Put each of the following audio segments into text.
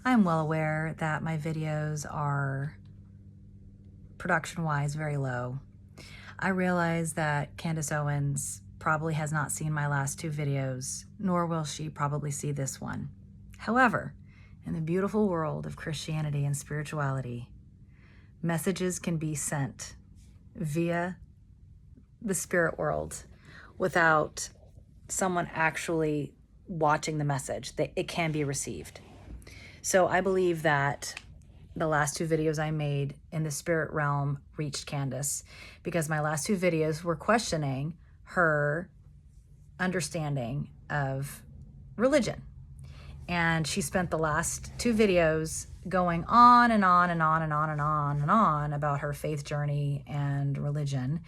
I'm well aware that my videos are production-wise very low. I realize that Candace Owens probably has not seen my last two videos, nor will she probably see this one. However, in the beautiful world of Christianity and spirituality, messages can be sent via the spirit world without someone actually watching the message. It can be received. So I believe that the last two videos I made in the spirit realm reached Candace, because my last two videos were questioning her understanding of religion. And she spent the last two videos going on and on and on and on and on and on about her faith journey and religion.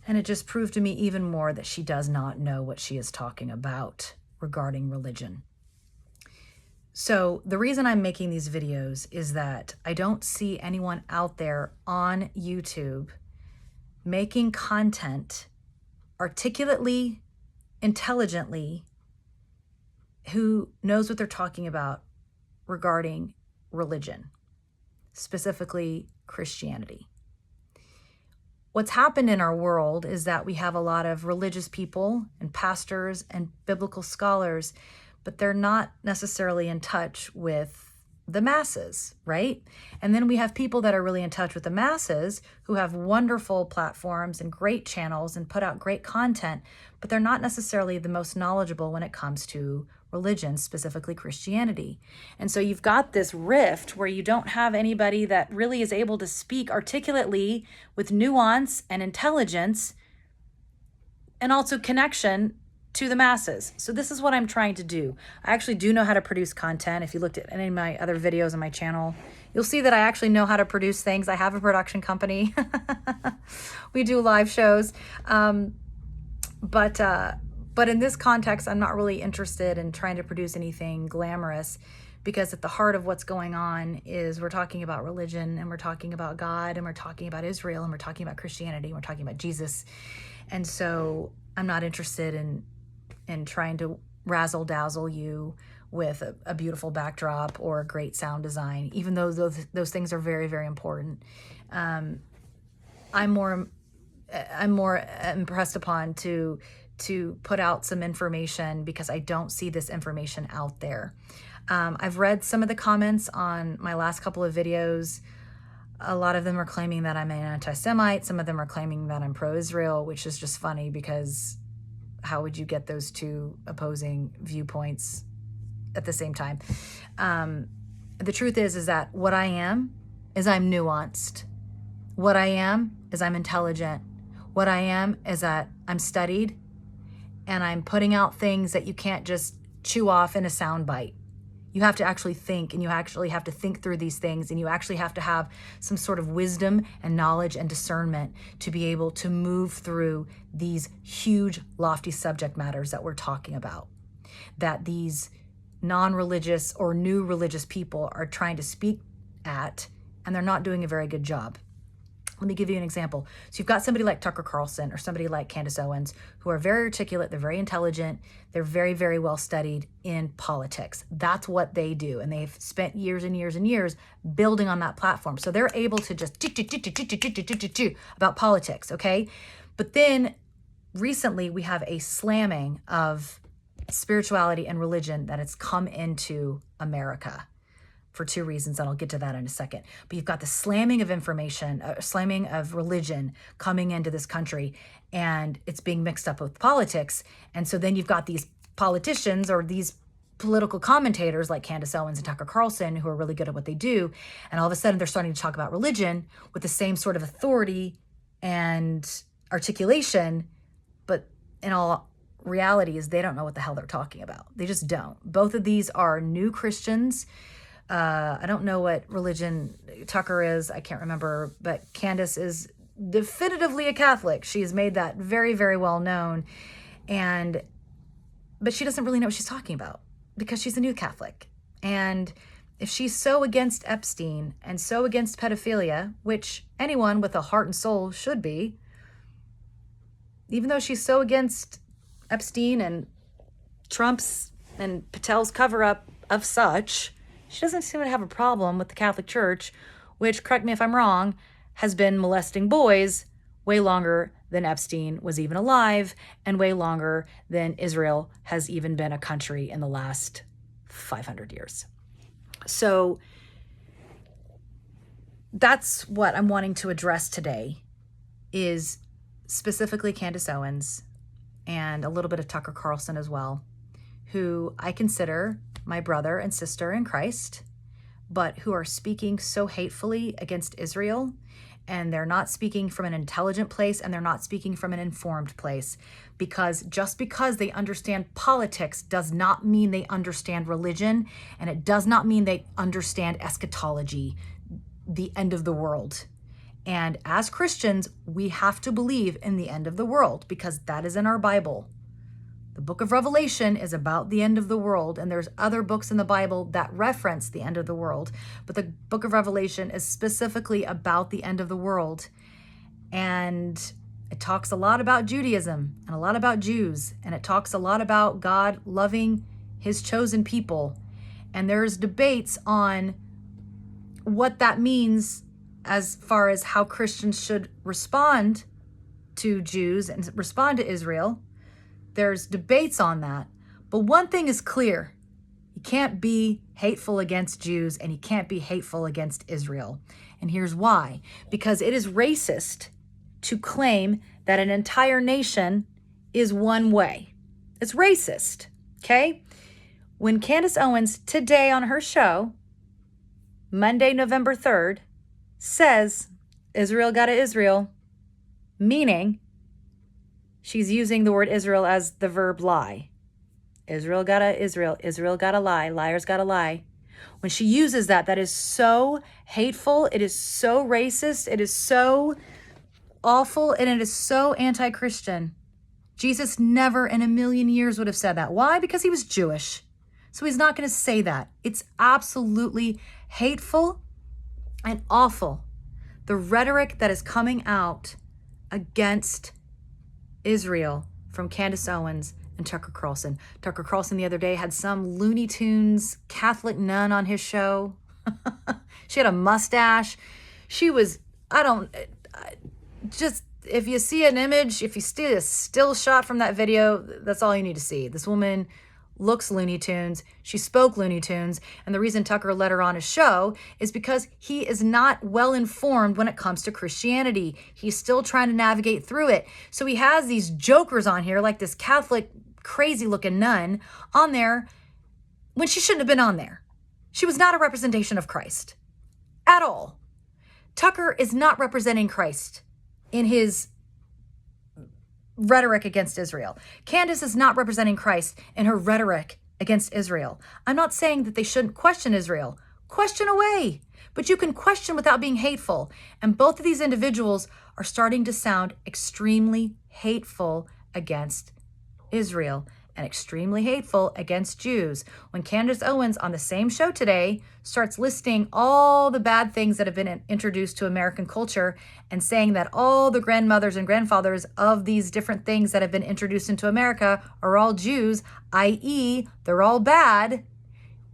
And it just proved to me even more that she does not know what she is talking about regarding religion. So the reason I'm making these videos is that I don't see anyone out there on YouTube making content articulately, intelligently, who knows what they're talking about regarding religion, specifically Christianity. What's happened in our world is that we have a lot of religious people and pastors and biblical scholars, but they're not necessarily in touch with the masses, right? And then we have people that are really in touch with the masses who have wonderful platforms and great channels and put out great content, but they're not necessarily the most knowledgeable when it comes to religion, specifically Christianity. And so you've got this rift where you don't have anybody that really is able to speak articulately with nuance and intelligence and also connection to the masses. So this is what I'm trying to do. I actually do know how to produce content. If you looked at any of my other videos on my channel, you'll see that I actually know how to produce things. I have a production company. We do live shows. But in this context, I'm not really interested in trying to produce anything glamorous, because at the heart of what's going on is we're talking about religion, and we're talking about God, and we're talking about Israel, and we're talking about Christianity, and we're talking about Jesus. And so I'm not interested in trying to razzle dazzle you with a beautiful backdrop or a great sound design, even though those things are very, very important. I'm more impressed upon to put out some information, because I don't see this information out there. I've read some of the comments on my last couple of videos. A lot of them are claiming that I'm an anti-Semite. Some of them are claiming that I'm pro-Israel, which is just funny, because how would you get those two opposing viewpoints at the same time? The truth is that what I am is I'm nuanced. What I am is I'm intelligent. What I am is that I'm studied, and I'm putting out things that you can't just chew off in a sound bite. You have to actually think, and you actually have to think through these things, and you actually have to have some sort of wisdom and knowledge and discernment to be able to move through these huge, lofty subject matters that we're talking about, that these non-religious or new religious people are trying to speak at, and they're not doing a very good job. Let me give you an example. So you've got somebody like Tucker Carlson or somebody like Candace Owens, who are very articulate, they're very intelligent, they're very, very well studied in politics. That's what they do. And they've spent years and years and years building on that platform. So they're able to just about politics, okay? But then recently we have a slamming of spirituality and religion that has come into America, for two reasons, and I'll get to that in a second. But you've got the slamming of information, slamming of religion coming into this country, and it's being mixed up with politics. And so then you've got these politicians or these political commentators like Candace Owens and Tucker Carlson, who are really good at what they do. And all of a sudden they're starting to talk about religion with the same sort of authority and articulation, but in all reality is they don't know what the hell they're talking about. They just don't. Both of these are new Christians. I don't know what religion Tucker is. I can't remember, but Candace is definitively a Catholic. She has made that very, very well known. But she doesn't really know what she's talking about, because she's a new Catholic. And if she's so against Epstein and so against pedophilia, which anyone with a heart and soul should be, even though she's so against Epstein and Trump's and Patel's cover-up of such, She doesn't seem to have a problem with the Catholic Church, which, correct me if I'm wrong, has been molesting boys way longer than Epstein was even alive and way longer than Israel has even been a country in the last 500 years. So that's what I'm wanting to address today, is specifically Candace Owens and a little bit of Tucker Carlson as well, who I consider my brother and sister in Christ, but who are speaking so hatefully against Israel. And they're not speaking from an intelligent place, and they're not speaking from an informed place, because just because they understand politics does not mean they understand religion, and it does not mean they understand eschatology, the end of the world. And as Christians, we have to believe in the end of the world, because that is in our Bible. The book of Revelation is about the end of the world, and there's other books in the Bible that reference the end of the world. But the book of Revelation is specifically about the end of the world. And it talks a lot about Judaism and a lot about Jews, and it talks a lot about God loving his chosen people. And there's debates on what that means as far as how Christians should respond to Jews and respond to Israel. There's debates on that. But one thing is clear. You can't be hateful against Jews, and you can't be hateful against Israel. And here's why. Because it is racist to claim that an entire nation is one way. It's racist, okay? When Candace Owens today on her show, Monday, November 3rd, says Israel gotta Israel, meaning she's using the word Israel as the verb lie. Israel gotta Israel. Israel gotta lie. Liars gotta lie. When she uses that, that is so hateful. It is so racist. It is so awful. And it is so anti-Christian. Jesus never in a million years would have said that. Why? Because he was Jewish. So he's not going to say that. It's absolutely hateful and awful. The rhetoric that is coming out against Israel from Candace Owens and Tucker Carlson. Tucker Carlson the other day had some Looney Tunes Catholic nun on his show. She had a mustache. She was, if you see an image, if you see a still shot from that video, that's all you need to see. This woman looks Looney Tunes. She spoke Looney Tunes. And the reason Tucker let her on his show is because he is not well informed when it comes to Christianity. He's still trying to navigate through it. So he has these jokers on here, like this Catholic crazy looking nun on there when she shouldn't have been on there. She was not a representation of Christ at all. Tucker is not representing Christ in his rhetoric against Israel. Candace is not representing Christ in her rhetoric against Israel. I'm not saying that they shouldn't question Israel. Question away. But you can question without being hateful. And both of these individuals are starting to sound extremely hateful against Israel and extremely hateful against Jews. When Candace Owens on the same show today starts listing all the bad things that have been introduced to American culture and saying that all the grandmothers and grandfathers of these different things that have been introduced into America are all Jews, i.e., they're all bad,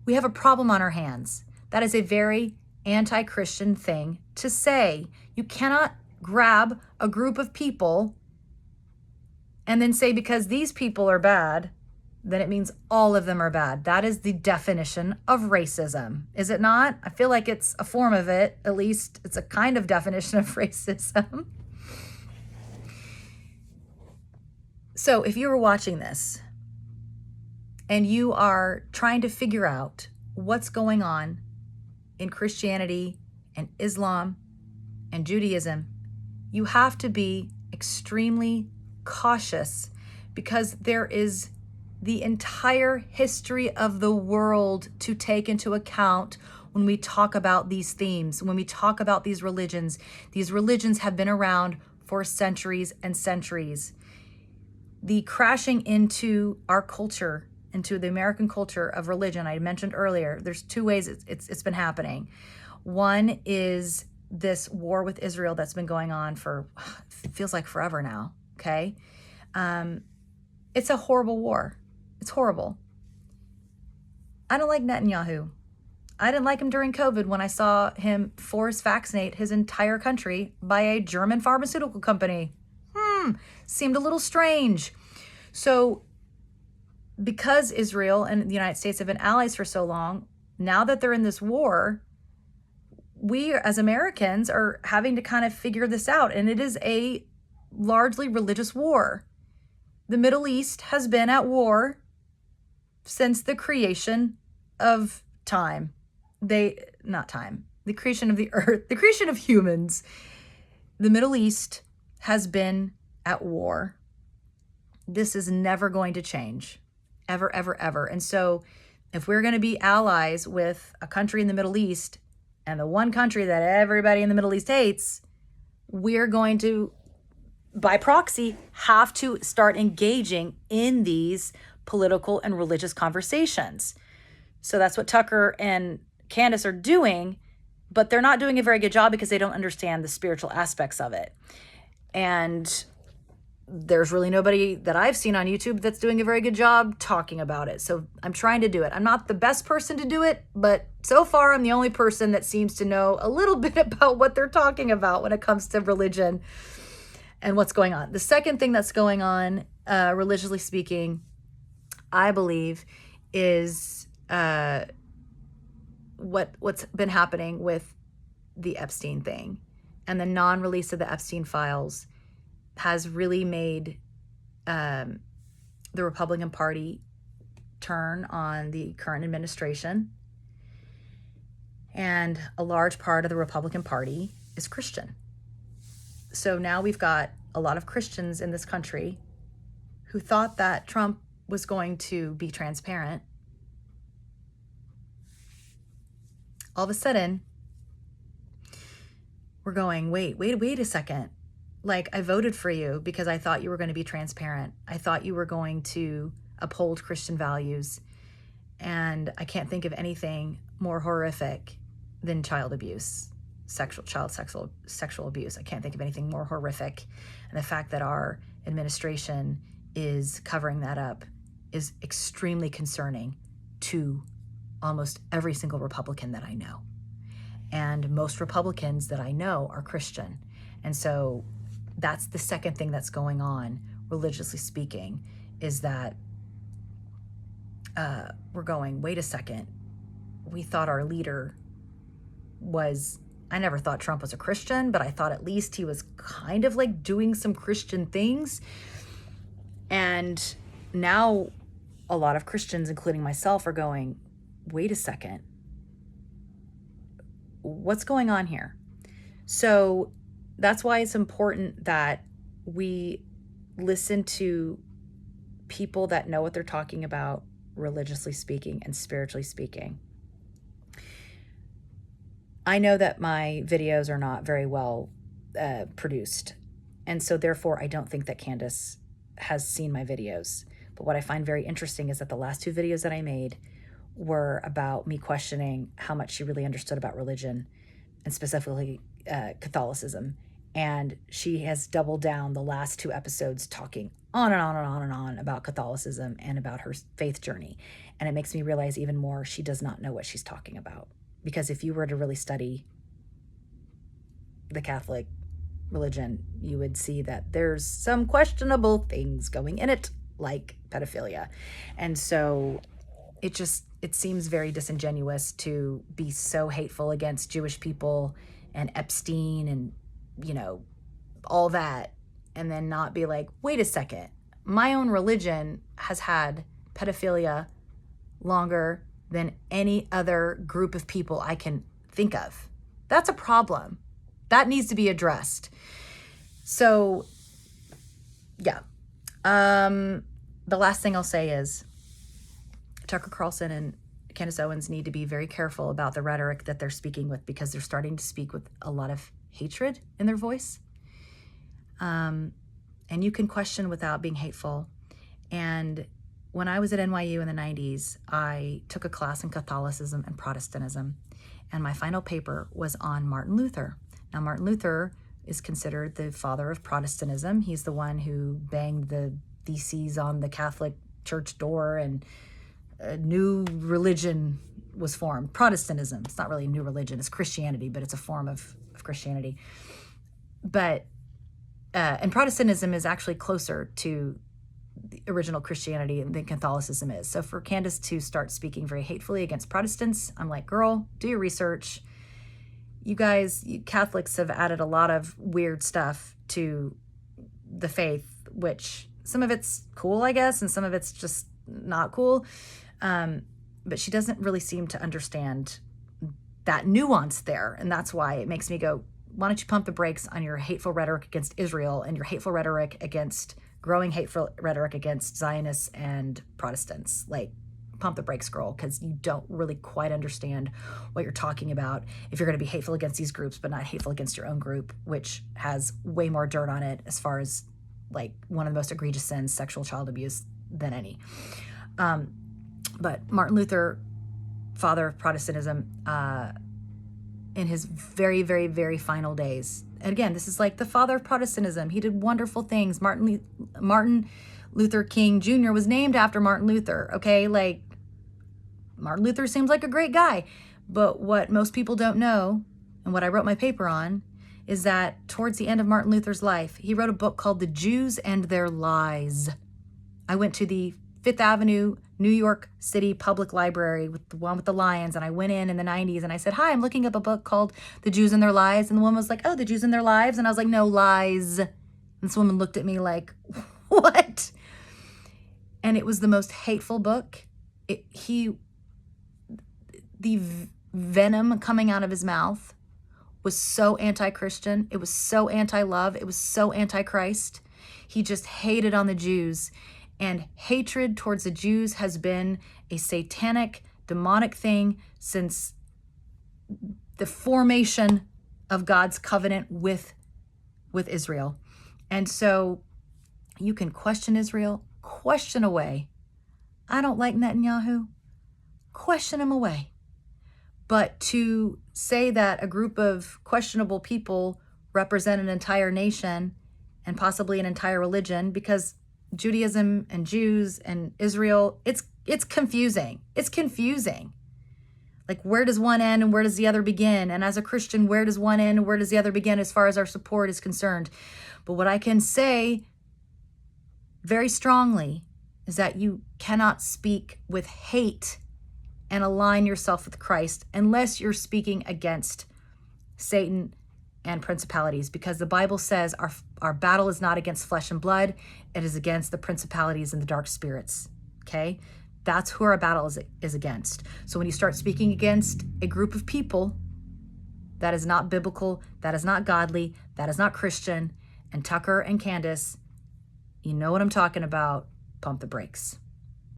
we have a problem on our hands. That is a very anti-Christian thing to say. You cannot grab a group of people and then say because these people are bad, then it means all of them are bad. That is the definition of racism, is it not? I feel like it's a form of it. At least it's a kind of definition of racism. So if you were watching this and you are trying to figure out what's going on in Christianity and Islam and Judaism, you have to be extremely cautious, because there is the entire history of the world to take into account when we talk about these themes, when we talk about these religions. These religions have been around for centuries and centuries. The crashing into our culture, into the American culture of religion, I mentioned earlier, there's two ways it's been happening. One is this war with Israel that's been going on for, it feels like forever now. Okay. It's a horrible war. It's horrible. I don't like Netanyahu. I didn't like him during COVID when I saw him force vaccinate his entire country by a German pharmaceutical company. Seemed a little strange. So because Israel and the United States have been allies for so long, now that they're in this war, we as Americans are having to kind of figure this out. And it is a largely religious war. The Middle East has been at war since the creation of time. The creation of the earth, the creation of humans. The Middle East has been at war. This is never going to change. Ever, ever, ever. And so if we're going to be allies with a country in the Middle East and the one country that everybody in the Middle East hates, we're going to, by proxy, have to start engaging in these political and religious conversations. So that's what Tucker and Candace are doing, but they're not doing a very good job because they don't understand the spiritual aspects of it. And there's really nobody that I've seen on YouTube that's doing a very good job talking about it. So I'm trying to do it. I'm not the best person to do it, but so far I'm the only person that seems to know a little bit about what they're talking about when it comes to religion and what's going on. The second thing that's going on, religiously speaking, I believe, is what's been happening with the Epstein thing and the non-release of the Epstein files has really made the Republican Party turn on the current administration. And a large part of the Republican Party is Christian. So now we've got a lot of Christians in this country who thought that Trump was going to be transparent. All of a sudden, we're going, wait a second. Like, I voted for you because I thought you were going to be transparent. I thought you were going to uphold Christian values. And I can't think of anything more horrific than child abuse, sexual abuse. I can't think of anything more horrific. And the fact that our administration is covering that up is extremely concerning to almost every single Republican that I know. And most Republicans that I know are Christian. And so that's the second thing that's going on, religiously speaking, is that we're going, wait a second. We thought our leader was, I never thought Trump was a Christian, but I thought at least he was kind of like doing some Christian things. And now a lot of Christians, including myself, are going, wait a second. What's going on here? So that's why it's important that we listen to people that know what they're talking about, religiously speaking and spiritually speaking. I know that my videos are not very well produced, and so therefore I don't think that Candace has seen my videos. But what I find very interesting is that the last two videos that I made were about me questioning how much she really understood about religion, and specifically Catholicism. And she has doubled down the last two episodes talking on and on and on and on about Catholicism and about her faith journey. And it makes me realize even more she does not know what she's talking about. Because if you were to really study the Catholic religion, you would see that there's some questionable things going in it, like pedophilia. And so it seems very disingenuous to be so hateful against Jewish people and Epstein and, all that, and then not be like, wait a second, my own religion has had pedophilia longer than any other group of people I can think of. That's a problem. That needs to be addressed. So, yeah. The last thing I'll say is Tucker Carlson and Candace Owens need to be very careful about the rhetoric that they're speaking with, because they're starting to speak with a lot of hatred in their voice. And you can question without being hateful. And when I was at NYU in the 90s, I took a class in Catholicism and Protestantism, and my final paper was on Martin Luther. Now, Martin Luther is considered the father of Protestantism. He's the one who banged the theses on the Catholic Church door and a new religion was formed. Protestantism, it's not really a new religion, it's Christianity, but it's a form of Christianity. But, and Protestantism is actually closer to the original Christianity than Catholicism is. So for Candace to start speaking very hatefully against Protestants, I'm like, girl, do your research. You guys, you Catholics have added a lot of weird stuff to the faith, which some of it's cool, I guess, and some of it's just not cool. But she doesn't really seem to understand that nuance there. And that's why it makes me go, why don't you pump the brakes on your hateful rhetoric against Israel and your hateful rhetoric against growing hateful rhetoric against Zionists and Protestants? Like, pump the brakes, girl, because you don't really quite understand what you're talking about if you're going to be hateful against these groups, but not hateful against your own group, which has way more dirt on it as far as like one of the most egregious sins, sexual child abuse, than any. But Martin Luther, father of Protestantism, in his very, very, very final days, and again, this is like the father of Protestantism. He did wonderful things. Martin Luther King Jr. was named after Martin Luther, okay? Like, Martin Luther seems like a great guy. But what most people don't know, and what I wrote my paper on, is that towards the end of Martin Luther's life, he wrote a book called The Jews and Their Lies. I went to the Fifth Avenue, New York City Public Library, with the one with the lions, and I went in the 90s and I said, hi, I'm looking up a book called The Jews and Their Lies. And the woman was like, oh, The Jews and Their Lives? And I was like, no, lies. And this woman looked at me like, what? And it was the most hateful book. The venom coming out of his mouth was so anti-Christian. It was so anti-love. It was so anti-Christ. He just hated on the Jews. And hatred towards the Jews has been a satanic, demonic thing since the formation of God's covenant with Israel. And so you can question Israel, question away. I don't like Netanyahu. Question him away. But to say that a group of questionable people represent an entire nation and possibly an entire religion, because Judaism and Jews and Israel, it's confusing. It's confusing. Like, where does one end and where does the other begin? And as a Christian, where does one end and where does the other begin as far as our support is concerned? But what I can say very strongly is that you cannot speak with hate and align yourself with Christ unless you're speaking against Satan and principalities, because the Bible says our battle is not against flesh and blood, it is against the principalities and the dark spirits, okay? That's who our battle is against. So when you start speaking against a group of people, that is not biblical, that is not godly, that is not Christian, and Tucker and Candace, you know what I'm talking about, pump the brakes.